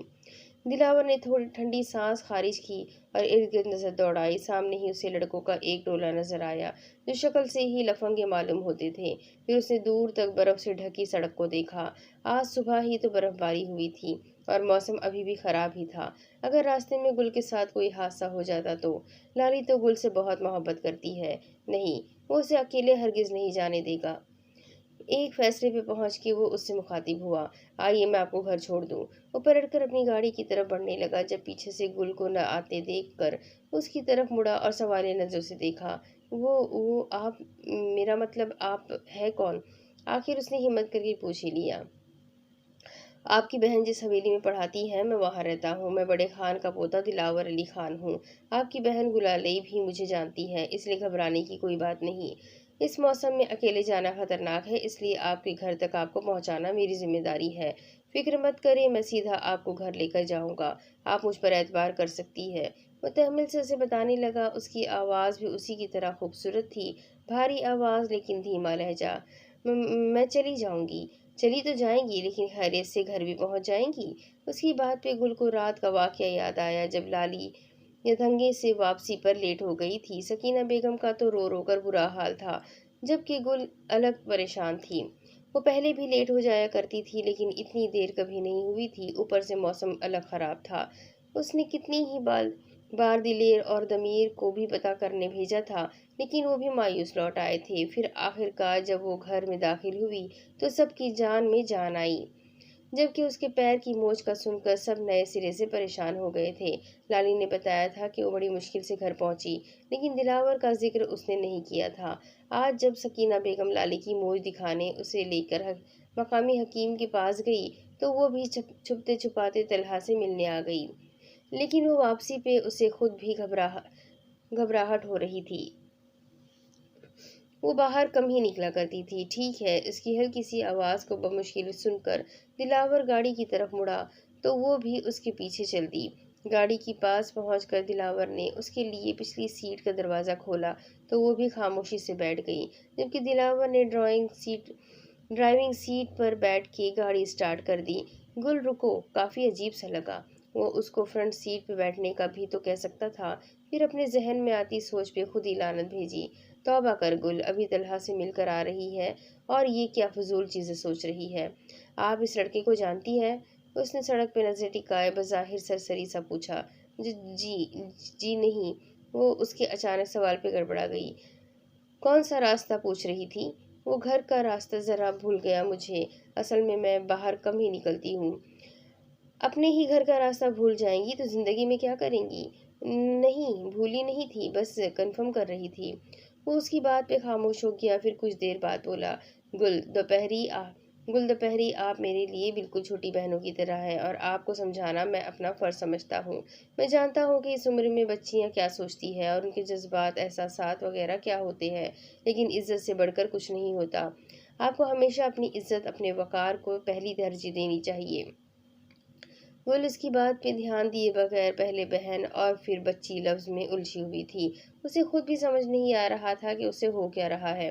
دلاور نے تھوڑی ٹھنڈی سانس خارج کی اور ارد گرد نظر دوڑائی۔ سامنے ہی اسے لڑکوں کا ایک ٹولہ نظر آیا جو شکل سے ہی لفنگے معلوم ہوتے تھے۔ پھر اس نے دور تک برف سے ڈھکی سڑک کو دیکھا۔ آج صبح ہی تو برف باری ہوئی تھی اور موسم ابھی بھی خراب ہی تھا۔ اگر راستے میں گل کے ساتھ کوئی حادثہ ہو جاتا تو؟ لالی تو گل سے بہت محبت کرتی ہے، نہیں وہ اسے اکیلے ہرگز نہیں جانے دے گا۔ ایک فیصلے پہ پہنچ کے وہ اس سے مخاطب ہوا، آئیے میں آپ کو گھر چھوڑ دوں۔ وہ پلٹ کر اپنی گاڑی کی طرف بڑھنے لگا، جب پیچھے سے گل کو نہ آتے دیکھ کر اس کی طرف مڑا اور سوالیہ نظروں سے دیکھا۔ وہ آپ، میرا مطلب آپ ہے کون؟ آخر اس نے ہمت کر کے پوچھ ہی لیا۔ آپ کی بہن جس حویلی میں پڑھاتی ہے میں وہاں رہتا ہوں۔ میں بڑے خان کا پوتا دلاور علی خان ہوں۔ آپ کی بہن گلالئی بھی مجھے جانتی ہے، اس لیے گھبرانے کی کوئی بات نہیں۔ اس موسم میں اکیلے جانا خطرناک ہے، اس لیے آپ کے گھر تک آپ کو پہنچانا میری ذمہ داری ہے۔ فکر مت کریں، میں سیدھا آپ کو گھر لے کر جاؤں گا، آپ مجھ پر اعتبار کر سکتی ہے۔ وہ تحمل سے اسے بتانے لگا۔ اس کی آواز بھی اسی کی طرح خوبصورت تھی، بھاری آواز لیکن دھیما لہجہ۔ میں چلی جاؤں گی۔ چلی تو جائیں گی لیکن خیریت سے گھر بھی پہنچ جائیں گی؟ اس کی بات پہ گل کو رات کا واقعہ یاد آیا جب لالی یدھنگے سے واپسی پر لیٹ ہو گئی تھی۔ سکینہ بیگم کا تو رو رو کر برا حال تھا، جبکہ گل الگ پریشان تھی۔ وہ پہلے بھی لیٹ ہو جایا کرتی تھی لیکن اتنی دیر کبھی نہیں ہوئی تھی، اوپر سے موسم الگ خراب تھا۔ اس نے کتنی ہی بار دلیر اور دمیر کو بھی پتہ کرنے بھیجا تھا لیکن وہ بھی مایوس لوٹ آئے تھے۔ پھر آخرکار جب وہ گھر میں داخل ہوئی تو سب کی جان میں جان آئی، جبکہ اس کے پیر کی موچ کا سن کر سب نئے سرے سے پریشان ہو گئے تھے۔ لالی نے بتایا تھا کہ وہ بڑی مشکل سے گھر پہنچی، لیکن دلاور کا ذکر اس نے نہیں کیا تھا۔ آج جب سکینہ بیگم لالی کی موچ دکھانے اسے لے کر مقامی حکیم کے پاس گئی تو وہ بھی چھپتے چھپاتے طلحہ سے ملنے آ گئی، لیکن وہ واپسی پہ اسے خود بھی گھبراہٹ ہو رہی تھی۔ وہ باہر کم ہی نکلا کرتی تھی۔ ٹھیک ہے، اس کی ہلکی سی آواز کو بمشکل سن کر دلاور گاڑی کی طرف مڑا تو وہ بھی اس کے پیچھے چل دی۔ گاڑی کے پاس پہنچ کر دلاور نے اس کے لیے پچھلی سیٹ کا دروازہ کھولا تو وہ بھی خاموشی سے بیٹھ گئی، جبکہ دلاور نے ڈرائیونگ سیٹ پر بیٹھ کے گاڑی سٹارٹ کر دی۔ گل رکو، کافی عجیب سا لگا۔ وہ اس کو فرنٹ سیٹ پہ بیٹھنے کا بھی تو کہہ سکتا تھا۔ پھر اپنے ذہن میں آتی سوچ پہ خود ہی لعنت بھیجی۔ توبہ کر گل، ابھی طلحہ سے مل کر آ رہی ہے اور یہ کیا فضول چیزیں سوچ رہی ہے؟ آپ اس لڑکے کو جانتی ہے؟ اس نے سڑک پہ نظر ٹکائے بظاہر سرسری سا پوچھا۔ جی نہیں، وہ اس کے اچانک سوال پہ گڑبڑا گئی۔ کون سا راستہ پوچھ رہی تھی؟ وہ گھر کا راستہ ذرا بھول گیا مجھے، اصل میں باہر کم ہی نکلتی ہوں۔ اپنے ہی گھر کا راستہ بھول جائیں گی تو زندگی میں کیا کریں گی؟ نہیں بھولی نہیں تھی، بس کنفرم کر رہی تھی۔ وہ اس کی بات پہ خاموش ہو گیا، پھر کچھ دیر بعد بولا، گل دوپہری آپ میرے لیے بالکل چھوٹی بہنوں کی طرح ہے اور آپ کو سمجھانا میں اپنا فرض سمجھتا ہوں۔ میں جانتا ہوں کہ اس عمر میں بچیاں کیا سوچتی ہے اور ان کے جذبات، احساسات وغیرہ کیا ہوتے ہیں، لیکن عزت سے بڑھ کر کچھ نہیں ہوتا۔ آپ کو ہمیشہ اپنی عزت، اپنے وقار کو پہلی ترجیح دینی چاہیے۔ گل اس کی بات پہ دھیان دیے بغیر پہلے بہن اور پھر بچی لفظ میں الجھی ہوئی تھی۔ اسے خود بھی سمجھ نہیں آ رہا تھا کہ اسے ہو کیا رہا ہے۔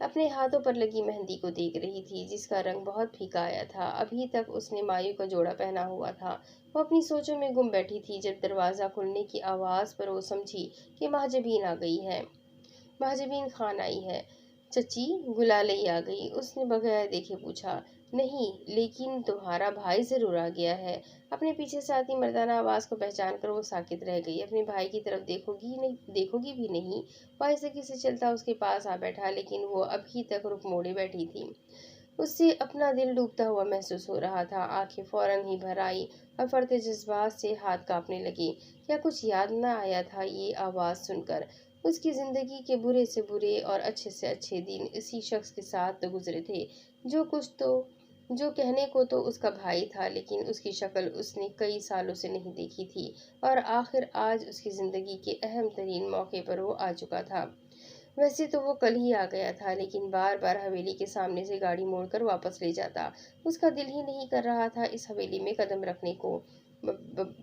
اپنے ہاتھوں پر لگی مہندی کو دیکھ رہی تھی جس کا رنگ بہت پھیکا آیا تھا۔ ابھی تک اس نے مایو کا جوڑا پہنا ہوا تھا۔ وہ اپنی سوچوں میں گم بیٹھی تھی جب دروازہ کھلنے کی آواز پر وہ سمجھی کہ مہاجبین آ گئی ہے۔ مہاجبین خان آئی ہے۔ چچی، گلالئی آ گئی؟ اس نے بغیر دیکھے پوچھا۔ نہیں، لیکن تمہارا بھائی ضرور آ گیا ہے۔ اپنے پیچھے سے آتی مردانہ آواز کو پہچان کر وہ ساکت رہ گئی۔ اپنے بھائی کی طرف دیکھو گی بھی نہیں۔ وہ آہستگی سے چلتا اس کے پاس آ بیٹھا، لیکن وہ ابھی تک رک موڑے بیٹھی تھی۔ اس سے اپنا دل ڈوبتا ہوا محسوس ہو رہا تھا۔ آنکھیں فوراً ہی بھر آئی اور فرتے جذبات سے ہاتھ کانپنے لگے۔ کیا کچھ یاد نہ آیا تھا یہ آواز سن کر؟ اس کی زندگی کے برے سے برے اور اچھے سے اچھے دن اسی شخص کے ساتھ تو گزرے تھے جو کہنے کو تو اس کا بھائی تھا، لیکن اس کی شکل اس نے کئی سالوں سے نہیں دیکھی تھی، اور آخر آج اس کی زندگی کے اہم ترین موقع پر وہ آ چکا تھا۔ ویسے تو وہ کل ہی آ گیا تھا، لیکن بار بار حویلی کے سامنے سے گاڑی موڑ کر واپس لے جاتا۔ اس کا دل ہی نہیں کر رہا تھا اس حویلی میں قدم رکھنے کو۔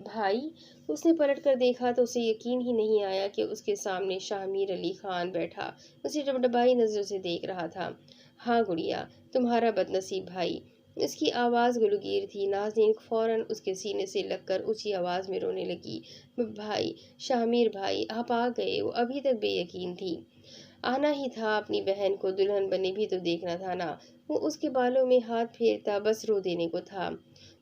بھائی؟ اس نے پلٹ کر دیکھا تو اسے یقین ہی نہیں آیا کہ اس کے سامنے شاہمیر علی خان بیٹھا اسے ڈبڈبائی نظروں سے دیکھ رہا تھا۔ ہاں گڑیا، تمہارا بدنصیب بھائی۔ اس کی آواز گلوگیر تھی۔ نازنین فوراً اس کے سینے سے لگ کر اونچی آواز میں رونے لگی۔ بھائی، شاہمیر بھائی، آپ آ گئے؟ وہ ابھی تک بے یقین تھی۔ آنا ہی تھا، اپنی بہن کو دلہن بنے بھی تو دیکھنا تھا نا۔ وہ اس کے بالوں میں ہاتھ پھیرتا بس رو دینے کو تھا۔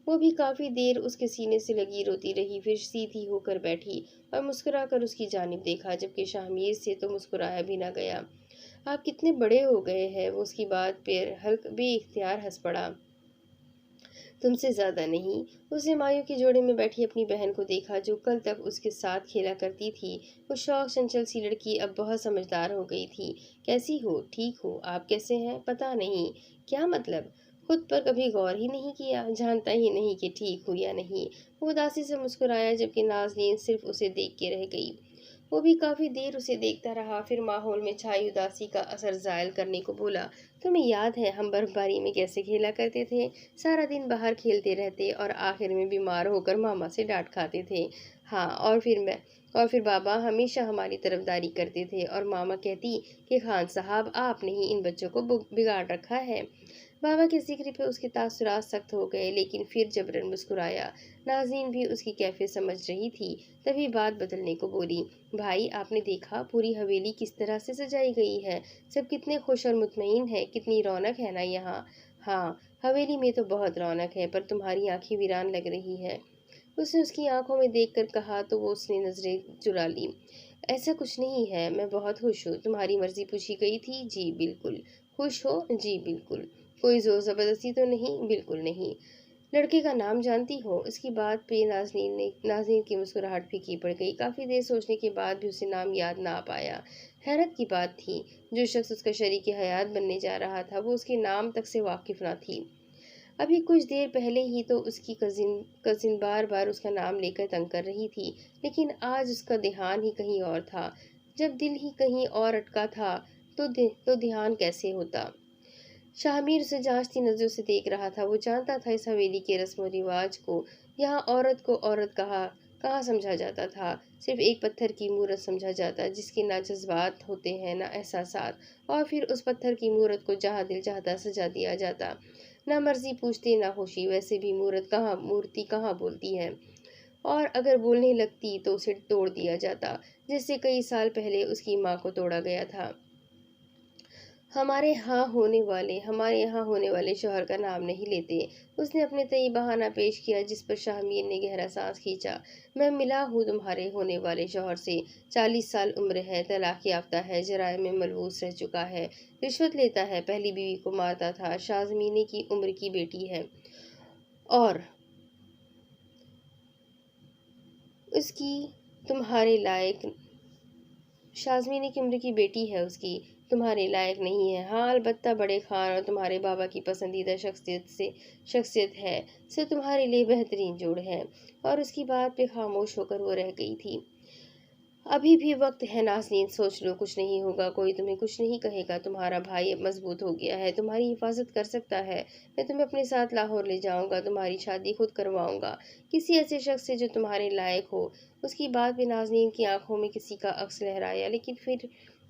وہ بھی کافی دیر اس کے سینے سے لگی روتی رہی، پھر سیدھی ہو کر بیٹھی اور مسکرا کر اس کی جانب دیکھا، جبکہ شاہمیر سے تو مسکرایا بھی نہ گیا۔ آپ کتنے بڑے ہو گئے ہیں؟ وہ اس کی بات پر حلق بے اختیار ہنس پڑا۔ تم سے زیادہ نہیں۔ اس نے مایو کے جوڑے میں بیٹھی اپنی بہن کو دیکھا جو کل تک اس کے ساتھ کھیلا کرتی تھی۔ وہ شوق چنچل سی لڑکی اب بہت سمجھدار ہو گئی تھی۔ کیسی ہو؟ ٹھیک ہو؟ آپ کیسے ہیں؟ پتہ نہیں۔ کیا مطلب؟ خود پر کبھی غور ہی نہیں کیا؟ جانتا ہی نہیں کہ ٹھیک ہو یا نہیں؟ وہ اداسی سے مسکرایا، جبکہ نازنین صرف اسے دیکھ کے رہ گئی۔ وہ بھی کافی دیر اسے دیکھتا رہا، پھر ماحول میں چھائی اداسی کا اثر زائل کرنے کو بولا۔ تمہیں یاد ہے ہم برف باری میں کیسے کھیلا کرتے تھے؟ سارا دن باہر کھیلتے رہتے اور آخر میں بیمار ہو کر ماما سے ڈانٹ کھاتے تھے۔ ہاں، اور پھر بابا ہمیشہ ہماری طرفداری کرتے تھے اور ماما کہتی کہ خان صاحب آپ نے ہی ان بچوں کو بگاڑ رکھا ہے۔ بابا کے ذکر پہ اس کے تاثرات سخت ہو گئے، لیکن پھر جبرن مسکرایا۔ نازنین بھی اس کی کیفیت سمجھ رہی تھی، تبھی بات بدلنے کو بولی۔ بھائی، آپ نے دیکھا پوری حویلی کس طرح سے سجائی گئی ہے؟ سب کتنے خوش اور مطمئن ہیں، کتنی رونق ہے نا یہاں؟ ہاں، حویلی میں تو بہت رونق ہے، پر تمہاری آنکھیں ویران لگ رہی ہے۔ اس نے اس کی آنکھوں میں دیکھ کر کہا تو وہ اس نے نظریں چرا لی۔ ایسا کچھ نہیں ہے، میں بہت خوش ہوں۔ تمہاری مرضی پوچھی گئی تھی؟ جی بالکل۔ خوش ہو؟ جی بالکل۔ کوئی زور زبردستی تو نہیں؟ بالکل نہیں۔ لڑکے کا نام جانتی ہو؟ اس کی بات پہ نازنین کی مسکراہٹ پھیکی پڑ گئی۔ کافی دیر سوچنے کے بعد بھی اسے نام یاد نہ آ پایا۔ حیرت کی بات تھی، جو شخص اس کا شریک حیات بننے جا رہا تھا وہ اس کے نام تک سے واقف نہ تھی۔ ابھی کچھ دیر پہلے ہی تو اس کی کزن بار بار اس کا نام لے کر تنگ کر رہی تھی، لیکن آج اس کا دھیان ہی کہیں اور تھا۔ جب دل ہی کہیں اور اٹکا تھا تو دھیان کیسے ہوتا؟ شاہمیر اسے جانچتی نظروں سے دیکھ رہا تھا۔ وہ جانتا تھا اس حویلی کے رسم و رواج کو۔ یہاں عورت کو عورت کہاں سمجھا جاتا تھا، صرف ایک پتھر کی مورت سمجھا جاتا، جس کے نہ جذبات ہوتے ہیں نہ احساسات، اور پھر اس پتھر کی مورت کو جہاں دل چاہتا سجا دیا جاتا، نہ مرضی پوچھتے نہ ہوشی۔ ویسے بھی مورتی کہاں بولتی ہے، اور اگر بولنے لگتی تو اسے توڑ دیا جاتا، جس سے کئی سال پہلے اس کی ماں کو توڑا گیا تھا۔ ہمارے یہاں ہونے والے شوہر کا نام نہیں لیتے۔ اس نے اپنے تئیں بہانہ پیش کیا، جس پر شاہمیر نے گہرا سانس کھینچا۔ میں ملا ہوں تمہارے ہونے والے شوہر سے، 40 سال عمر ہے، طلاق یافتہ ہے، جرائم میں ملوث رہ چکا ہے، رشوت لیتا ہے، پہلی بیوی کو مارتا تھا، شازمینی کی عمر کی بیٹی ہے اور اس کی تمہارے لائق تمہارے لائق نہیں ہے۔ ہاں، البتہ بڑے خان اور تمہارے بابا کی پسندیدہ شخصیت ہے، سے تمہارے لیے بہترین جوڑ ہے۔ اور اس کی بات پہ خاموش ہو کر وہ رہ گئی تھی۔ ابھی بھی وقت ہے نازنین، سوچ لو، کچھ نہیں ہوگا، کوئی تمہیں کچھ نہیں کہے گا، تمہارا بھائی اب مضبوط ہو گیا ہے، تمہاری حفاظت کر سکتا ہے، میں تمہیں اپنے ساتھ لاہور لے جاؤں گا، تمہاری شادی خود کرواؤں گا، کسی ایسے شخص سے جو تمہارے لائق ہو۔ اس کی بات پہ نازنین کی آنکھوں میں کسی کا عکس لہرایا، لیکن پھر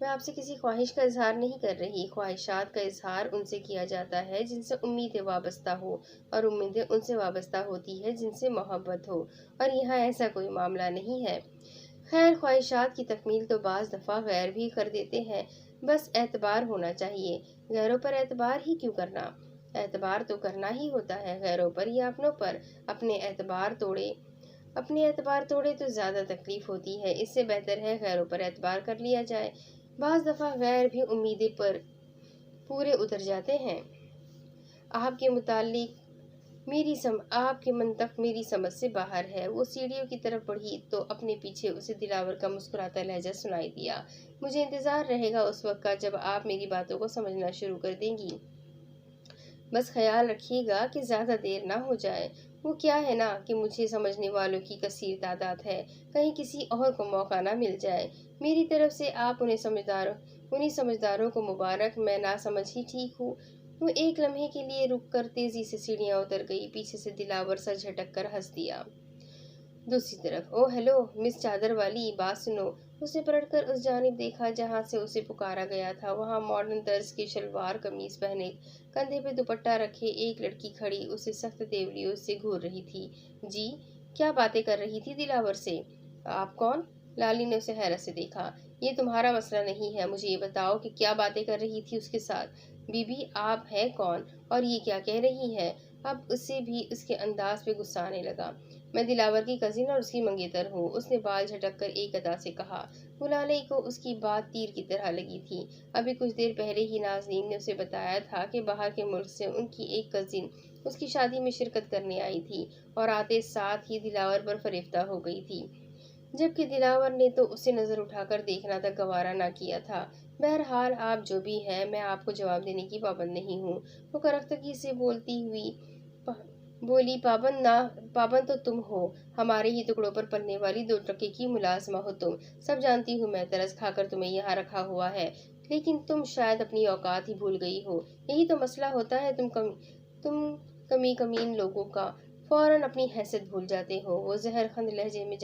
میں آپ سے کسی خواہش کا اظہار نہیں کر رہی۔ خواہشات کا اظہار ان سے کیا جاتا ہے جن سے امیدیں وابستہ ہو، اور امیدیں ان سے وابستہ ہوتی ہے جن سے محبت ہو، اور یہاں ایسا کوئی معاملہ نہیں ہے۔ خیر، خواہشات کی تکمیل تو بعض دفعہ غیر بھی کر دیتے ہیں، بس اعتبار ہونا چاہیے۔ غیروں پر اعتبار ہی کیوں کرنا؟ اعتبار تو کرنا ہی ہوتا ہے، غیروں پر یا اپنوں پر۔ اپنے اعتبار توڑے تو زیادہ تکلیف ہوتی ہے، اس سے بہتر ہے غیروں پر اعتبار کر لیا جائے۔ بعض دفعہ غیر بھی امیدیں پر پورے اتر جاتے ہیں۔ آپ کے منطق میری سمجھ سے باہر ہے۔ وہ سیڑھیوں کی طرف بڑھی تو اپنے پیچھے اسے دلاور کا مسکراتا لہجہ سنائی دیا۔ مجھے انتظار رہے گا اس وقت کا جب آپ میری باتوں کو سمجھنا شروع کر دیں گی۔ بس خیال رکھیے گا کہ زیادہ دیر نہ ہو جائے۔ وہ کیا ہے نا کہ مجھے سمجھنے والوں کی کثیر تعداد ہے، کہیں کسی اور کو موقع نہ مل جائے۔ میری طرف سے آپ انہیں سمجھداروں کو مبارک، میں نہ سمجھ ہی ٹھیک ہوں۔ وہ ایک لمحے کے لیے رک کر تیزی سے سیڑھیاں اتر گئی، پیچھے سے دلاور سر جھٹک کر ہنس دیا۔ دوسری طرف، او ہیلو مس چادر والی، بات سنو۔ اس نے پلٹ کر اس جانب دیکھا جہاں سے اسے پکارا گیا تھا۔ وہاں ماڈرن طرز کے شلوار قمیص پہنے، کندھے پہ دوپٹہ رکھے ایک لڑکی کھڑی اسے سخت تیوریوں سے گھور رہی تھی۔ جی، کیا باتیں کر رہی تھی دلاور سے؟ آپ کون؟ لالی نے اسے حیرت سے دیکھا۔ یہ تمہارا مسئلہ نہیں ہے، مجھے یہ بتاؤ کہ کیا باتیں کر رہی تھی اس کے ساتھ؟ بی بی، آپ ہے کون اور یہ کیا کہہ رہی ہے؟ اب اسے بھی اس کے انداز پہ غصہ آنے لگا۔ میں دلاور کی کزن اور اس کی منگیتر ہوں، اس نے بال جھٹک کر ایک ادا سے کہا۔ گلالئی کو اس کی بات تیر کی طرح لگی تھی۔ ابھی کچھ دیر پہلے ہی نازنین نے اسے بتایا تھا کہ باہر کے ملک سے ان کی ایک کزن اس کی شادی میں شرکت کرنے آئی تھی اور آتے ساتھ ہی دلاور پر فریفتہ ہو گئی تھی، جبکہ دلاور نے تو اسے نظر اٹھا کر دیکھنا تک گوارا نہ کیا تھا۔ بہرحال آپ جو بھی ہیں، میں آپ کو جواب دینے کی پابند نہیں ہوں۔ وہ کرختگی سے بولتی ہوئی بولی، پابند تو تم ہو، ہمارے ہی ٹکڑوں پر پلنے والی 2 ٹکے کی ملازمہ ہو تم۔ سب جانتی ہوں میں، ترس کھا کر تمہیں یہاں رکھا ہوا ہے، لیکن تم شاید اپنی اوقات ہی بھول گئی ہو۔ یہی تو مسئلہ ہوتا ہے، تم کمین لوگوں کا فوراً اپنی حیثیت بھول جاتے ہو۔ وہ زہر خند لہجے میں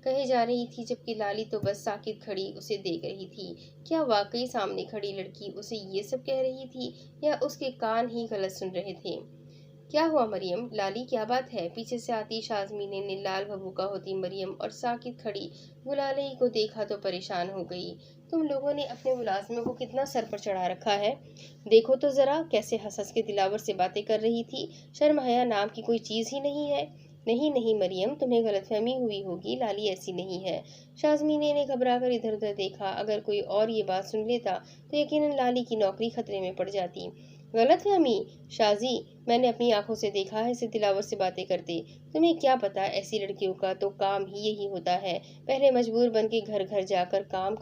کہے جا رہی تھی، جبکہ لالی تو بس ساکت کھڑی اسے دیکھ رہی تھی۔ کیا واقعی سامنے کھڑی لڑکی اسے یہ سب کہہ رہی تھی یا اس کے کان ہی غلط سن رہے تھے؟ کیا ہوا مریم؟ لالی، کیا بات ہے؟ پیچھے سے آتی شازمینہ نے لال بھبوکا ہوتی مریم اور ساکت کھڑی گلالئی کو دیکھا تو پریشان ہو گئی۔ تم لوگوں نے اپنے ملازموں کو کتنا سر پر چڑھا رکھا ہے؟ دیکھو تو ذرا کیسے ہنس ہنس کے دلاور سے باتیں کر رہی تھی۔ شرم حیا نام کی کوئی چیز ہی نہیں ہے۔ نہیں مریم، تمہیں غلط فہمی ہوئی ہوگی، لالی ایسی نہیں ہے۔ شازمینہ نے گھبرا کر ادھر ادھر دیکھا۔ اگر کوئی اور یہ بات سن لیتا تو یقیناً لالی کی نوکری خطرے میں پڑ جاتی۔ غلط فہمی؟ شازی، میں نے اپنی آنکھوں سے دیکھا ہے اسے دلاور سے باتیں کرتے۔ تمہیں کیا پتا، ایسی لڑکیوں کا تو کام ہی یہی ہوتا ہے، پہلے مجبور بن کے گھر گھر جا کر کام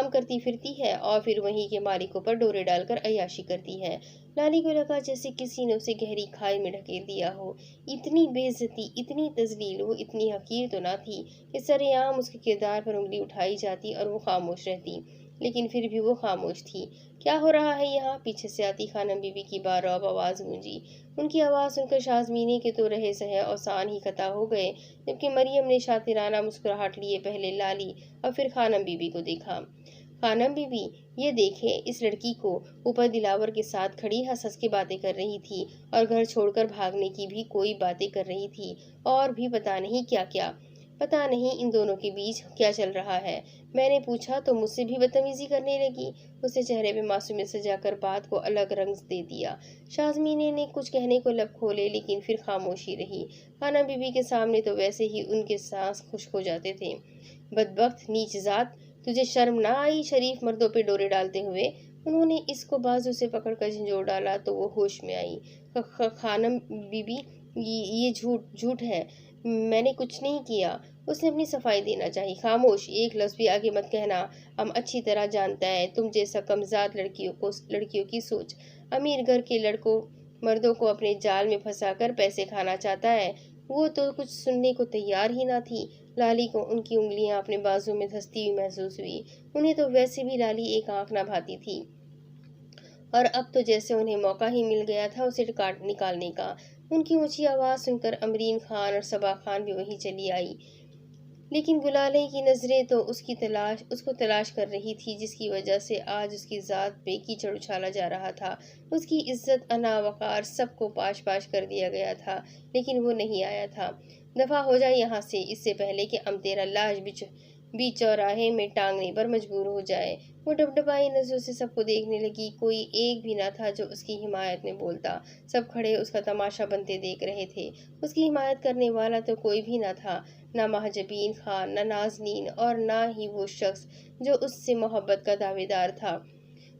کرتی پھرتی ہے اور پھر وہیں کے مالکوں پر ڈورے ڈال کر عیاشی کرتی ہے۔ لالی کو لگا جیسے کسی نے اسے گہری کھائی میں ڈھکیل دیا ہو۔ اتنی بے عزتی، اتنی تذلیل، وہ اتنی حقیر تو نہ تھی کہ سرِ عام اس کے کردار پر انگلی اٹھائی جاتی اور وہ خاموش رہتی، لیکن پھر بھی وہ خاموش تھی۔ کیا ہو رہا ہے یہاں؟ پیچھے سے آتی خانم بی بی کی بارعب آواز گونجی۔ ان کی آواز سن کر شازمینہ کے تو رہے سہے اوسان ہی قطع ہو گئے، جبکہ مریم نے شاطرانہ مسکراہٹ لیے پہلے لالی اور پھر خانم بی بی کو دیکھا۔ خانم بی بی، یہ دیکھیں اس لڑکی کو، اوپر دلاور کے ساتھ کھڑی ہنس ہنس کے باتیں کر رہی تھی اور گھر چھوڑ کر بھاگنے کی بھی کوئی باتیں کر رہی تھی، اور بھی پتہ نہیں کیا کیا۔ پتہ نہیں ان دونوں کے بیچ کیا چل رہا ہے۔ میں نے پوچھا تو مجھ سے بھی بدتمیزی کرنے لگی۔ اس نے چہرے پہ معصومیت سجا کر بات کو الگ رنگ دے دیا۔ شازمینہ نے کچھ کہنے کو لب کھولے، لیکن پھر خاموشی رہی۔ خانم بی بی کے سامنے تو ویسے ہی ان کے سانس خشک ہو جاتے تھے۔ بدبخت نیچ ذات، تجھے شرم نہ آئی شریف مردوں پہ ڈورے ڈالتے ہوئے؟ انہوں نے اس کو بازو سے پکڑ کر جھنجھوڑ ڈالا تو وہ ہوش میں آئی۔ خانم بی بی، یہ جھوٹ ہے، میں نے کچھ نہیں کیا۔ اس نے اپنی صفائی دینا چاہی۔ خاموش، ایک لفظ بھی آگے مت کہنا۔ ہم اچھی طرح جانتا ہے تم جیسا کمزاد لڑکیوں کی سوچ۔ امیر گھر کے مردوں کو اپنے جال میں پھنسا کر پیسے کھانا چاہتا ہے۔ وہ تو کچھ سننے کو تیار ہی نہ تھی۔ لالی کو ان کی انگلیاں اپنے بازو میں دھستی ہوئی محسوس ہوئی۔ انہیں تو ویسے بھی لالی ایک آنکھ نہ بھاتی تھی، اور اب تو جیسے انہیں موقع ہی مل گیا تھا اسے نکالنے کا۔ ان کی اونچی آواز سن کر امرین خان اور صبا خان بھی وہیں چلی آئی۔ لیکن گلالئی کی نظریں تو اس کو تلاش کر رہی تھی، جس کی وجہ سے آج اس کی ذات پہ کیچڑ اچھالا جا رہا تھا۔ اس کی عزت، انا وقار سب کو پاش پاش کر دیا گیا تھا، لیکن وہ نہیں آیا تھا۔ دفع ہو جائے یہاں سے، اس سے پہلے کہ تیرا لاش بیچ چوراہے میں ٹانگنے پر مجبور ہو جائے۔ وہ ڈبڈبائی نظروں سے سب کو دیکھنے لگی۔ کوئی ایک بھی نہ تھا جو اس کی حمایت میں بولتا۔ سب کھڑے اس کا تماشا بنتے دیکھ رہے تھے۔ اس کی حمایت کرنے والا تو کوئی بھی نہ تھا، نہ محجبین خان، نہ نازنین، اور نہ ہی وہ شخص جو اس سے محبت کا دعوے دار تھا۔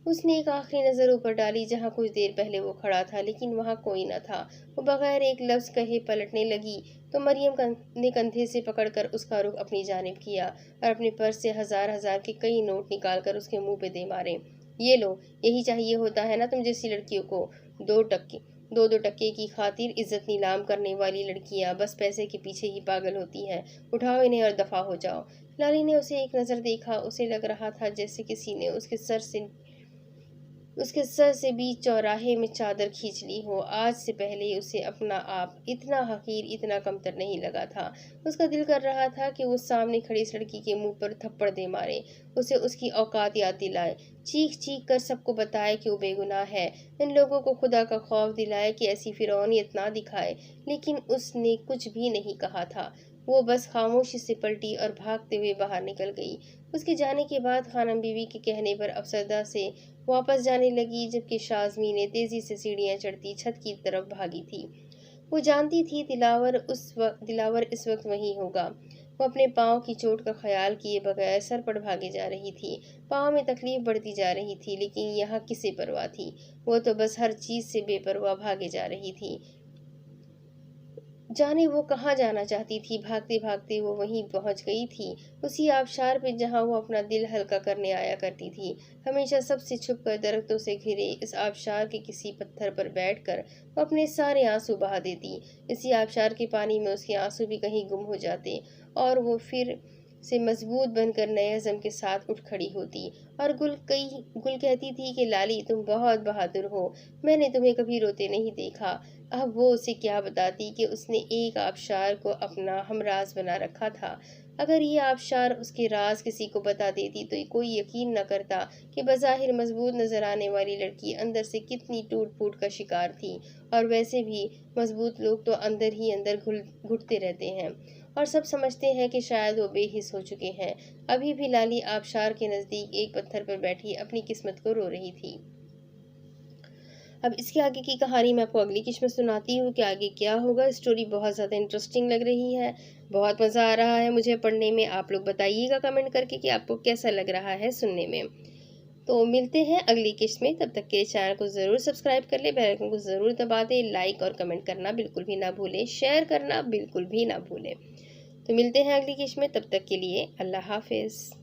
اس نے ایک آخری نظر اوپر ڈالی جہاں کچھ دیر پہلے وہ کھڑا تھا، لیکن وہاں کوئی نہ تھا۔ وہ بغیر ایک لفظ کہے پلٹنے لگی تو مریم نے کندھے سے پکڑ کر اس کا رخ اپنی جانب کیا اور اپنے پرس سے ہزار ہزار کے کئی نوٹ نکال کر اس کے منہ پہ دے مارے۔ یہ لو، یہی چاہیے ہوتا ہے نا تم جیسی لڑکیوں کو، دو دو ٹکے کی خاطر عزت نیلام کرنے والی لڑکیاں بس پیسے کے پیچھے ہی پاگل ہوتی ہیں۔ اٹھاؤ انہیں اور دفع ہو جاؤ۔ لالی نے اسے ایک نظر دیکھا۔ اسے لگ رہا تھا جیسے کسی نے اس کے سر سے بیچ چوراہے میں چادر کھینچ لی ہو۔ آج سے پہلے اسے اپنا آپ اتنا حقیر، اتنا کمتر نہیں لگا تھا۔ اس کا دل کر رہا تھا کہ وہ سامنے کھڑی اس لڑکی کے منہ پر تھپڑ دے مارے، اسے اس کی اوقات یاد دلائے، چیخ چیخ کر سب کو بتائے کہ وہ بے گناہ ہے، ان لوگوں کو خدا کا خوف دلائے کہ ایسی فرعونیت نہ دکھائے۔ لیکن اس نے کچھ بھی نہیں کہا تھا۔ وہ بس خاموشی سے پلٹی اور بھاگتے ہوئے باہر نکل گئی۔ اس کے جانے کے بعد خانم بیوی کے کہنے پر افسردہ سے واپس جانے لگی، جبکہ شازمینیں تیزی سے سیڑھیاں چڑھتی چھت کی طرف بھاگی تھی۔ وہ جانتی تھی دلاور اس وقت وہیں ہوگا۔ وہ اپنے پاؤں کی چوٹ کا خیال کیے بغیر سر پڑ بھاگے جا رہی تھی۔ پاؤں میں تکلیف بڑھتی جا رہی تھی، لیکن یہاں کسے پرواہ تھی؟ وہ تو بس ہر چیز سے بے پرواہ بھاگے جا رہی تھی۔ جانے وہ کہاں جانا چاہتی تھی؟ بھاگتے بھاگتے وہ وہیں پہنچ گئی تھی، اسی آبشار پہ جہاں وہ اپنا دل ہلکا کرنے آیا کرتی تھی۔ ہمیشہ سب سے چھپ کر درختوں سے گھرے اس آبشار کے کسی پتھر پر بیٹھ کر وہ اپنے سارے آنسو بہا دیتی۔ اسی آبشار کے پانی میں اس کے آنسو بھی کہیں گم ہو جاتے اور وہ پھر سے مضبوط بن کر نئے عزم کے ساتھ اٹھ کھڑی ہوتی۔ اور گل کہتی تھی کہ لالی تم بہت بہادر ہو، میں نے تمہیں کبھی روتے نہیں دیکھا۔ اب وہ اسے کیا بتاتی کہ اس نے ایک آبشار کو اپنا ہمراز بنا رکھا تھا۔ اگر یہ آبشار اس کے راز کسی کو بتا دیتی تو کوئی یقین نہ کرتا کہ بظاہر مضبوط نظر آنے والی لڑکی اندر سے کتنی ٹوٹ پھوٹ کا شکار تھی۔ اور ویسے بھی مضبوط لوگ تو اندر ہی اندر گھٹتے رہتے ہیں، اور سب سمجھتے ہیں کہ شاید وہ بے حس ہو چکے ہیں۔ ابھی بھی لالی آبشار کے نزدیک ایک پتھر پر بیٹھی اپنی قسمت کو رو رہی تھی۔ اب اس کے آگے کی کہانی میں آپ کو اگلی قسط میں سناتی ہوں کہ آگے کیا ہوگا۔ اسٹوری بہت زیادہ انٹرسٹنگ لگ رہی ہے، بہت مزہ آ رہا ہے مجھے پڑھنے میں۔ آپ لوگ بتائیے گا کمنٹ کر کے کہ آپ کو کیسا لگ رہا ہے سننے میں۔ تو ملتے ہیں اگلی قسط میں، تب تک کے چینل کو ضرور سبسکرائب کر لیں، بیل آئیکن کو ضرور دبا دیں، لائک اور کمنٹ کرنا بالکل بھی نہ بھولیں، شیئر کرنا بالکل بھی نہ بھولیں۔ تو ملتے ہیں اگلی قسط میں، تب تک کے لیے اللہ حافظ۔